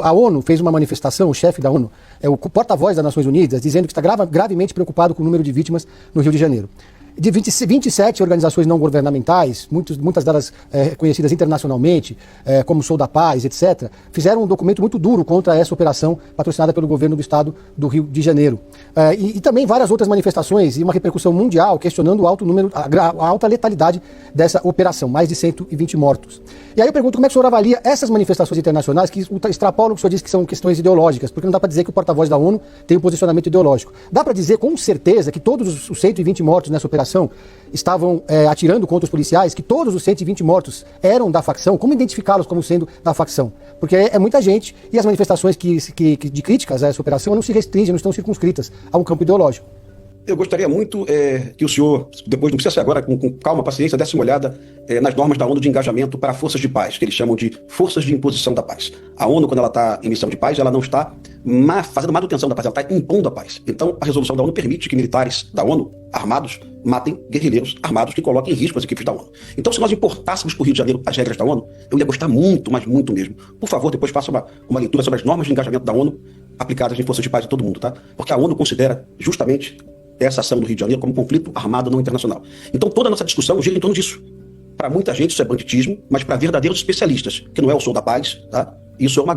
a ONU fez uma manifestação, o chefe da ONU, o porta-voz das Nações Unidas, dizendo que está gravemente preocupado com o número de vítimas no Rio de Janeiro. De 27 organizações não governamentais, muitas delas reconhecidas internacionalmente, como Sou da Paz, etc., fizeram um documento muito duro contra essa operação patrocinada pelo governo do estado do Rio de Janeiro. E também várias outras manifestações e uma repercussão mundial questionando o alto número, a alta letalidade dessa operação, mais de 120 mortos. E aí eu pergunto como é que o senhor avalia essas manifestações internacionais que extrapolam o que o senhor disse que são questões ideológicas, porque não dá para dizer que o porta-voz da ONU tem um posicionamento ideológico. Dá para dizer com certeza que todos os 120 mortos nessa operação estavam atirando contra os policiais, que todos os 120 mortos eram da facção? Como identificá-los como sendo da facção? Porque é muita gente e as manifestações de críticas a essa operação não se restringem, não estão circunscritas a um campo ideológico. Eu gostaria muito que o senhor, depois, não precisa ser agora, com calma, paciência, desse uma olhada nas normas da ONU de engajamento para forças de paz, que eles chamam de forças de imposição da paz. A ONU, quando ela está em missão de paz, ela não está fazendo manutenção da paz, ela está impondo a paz. Então, a resolução da ONU permite que militares da ONU, armados, matem guerrilheiros armados que coloquem em risco as equipes da ONU. Então, se nós importássemos para o Rio de Janeiro as regras da ONU, eu ia gostar muito, mas muito mesmo. Por favor, depois faça uma leitura sobre as normas de engajamento da ONU aplicadas em forças de paz de todo mundo, tá? Porque a ONU considera justamente essa ação do Rio de Janeiro como conflito armado não internacional. Então toda a nossa discussão gira em torno disso. Para muita gente isso é banditismo, mas para verdadeiros especialistas, que não é o Sou da Paz, tá? Isso é uma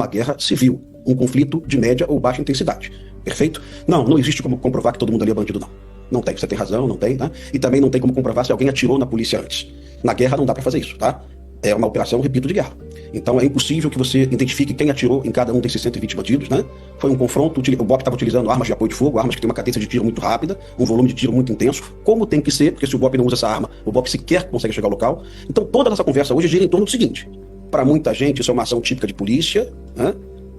guerra civil, um conflito de média ou baixa intensidade. Perfeito? Não existe como comprovar que todo mundo ali é bandido, não. Não tem, você tem razão, não tem, né? E também não tem como comprovar se alguém atirou na polícia antes. Na guerra não dá para fazer isso, tá? É uma operação, repito, de guerra. Então é impossível que você identifique quem atirou em cada um desses 120 bandidos, né? Foi um confronto, o BOP estava utilizando armas de apoio de fogo, armas que têm uma cadência de tiro muito rápida, um volume de tiro muito intenso, como tem que ser, porque se o BOP não usa essa arma, o BOP sequer consegue chegar ao local. Então toda a nossa conversa hoje gira em torno do seguinte: para muita gente isso é uma ação típica de polícia, né?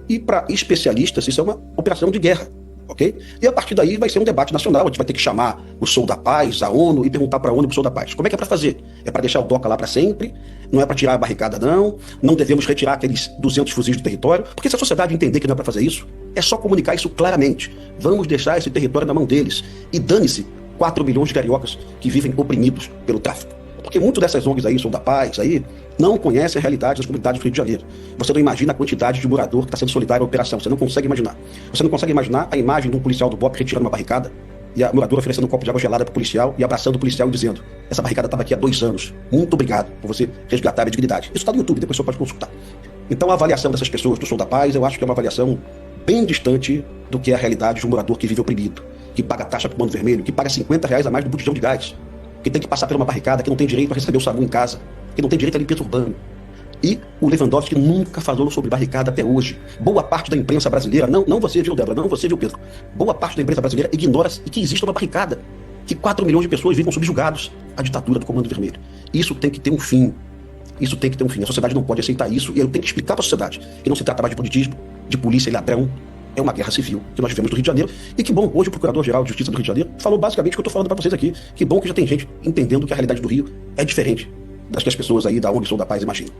E para especialistas isso é uma operação de guerra. Okay? E a partir daí vai ser um debate nacional. A gente vai ter que chamar o Sou da Paz, a ONU, e perguntar para a ONU e para o Sou da Paz. Como é que é para fazer? É para deixar o DOCA lá para sempre? Não é para tirar a barricada, não? Não devemos retirar aqueles 200 fuzis do território? Porque se a sociedade entender que não é para fazer isso, é só comunicar isso claramente. Vamos deixar esse território na mão deles. E dane-se 4 milhões de cariocas que vivem oprimidos pelo tráfico. Porque muito dessas ONGs aí, Sou da Paz, aí, não conhecem a realidade das comunidades do Rio de Janeiro. Você não imagina a quantidade de morador que está sendo solidário à operação. Você não consegue imaginar. Você não consegue imaginar a imagem de um policial do BOP retirando uma barricada e a moradora oferecendo um copo de água gelada para o policial e abraçando o policial e dizendo: essa barricada estava aqui há 2 anos. Muito obrigado por você resgatar a dignidade. Isso está no YouTube, depois você pode consultar. Então a avaliação dessas pessoas do Sou da Paz, eu acho que é uma avaliação bem distante do que é a realidade de um morador que vive oprimido, que paga taxa para o Comando Vermelho, que paga R$50 a mais do botijão de gás, que tem que passar por uma barricada, que não tem direito a receber o SAMU em casa, que não tem direito à limpeza urbana. E o Lewandowski nunca falou sobre barricada até hoje. Boa parte da imprensa brasileira, não você, viu, Débora, não você, viu, Pedro, boa parte da imprensa brasileira ignora que existe uma barricada, que 4 milhões de pessoas vivam subjugados à ditadura do Comando Vermelho. Isso tem que ter um fim. Isso tem que ter um fim. A sociedade não pode aceitar isso, e eu tenho que explicar para a sociedade que não se trata mais de banditismo, de polícia e ladrão. É uma guerra civil que nós vivemos no Rio de Janeiro. E que bom, hoje o Procurador-Geral de Justiça do Rio de Janeiro falou basicamente o que eu estou falando para vocês aqui. Que bom que já tem gente entendendo que a realidade do Rio é diferente das que as pessoas aí da ONG Sou da Paz imaginam.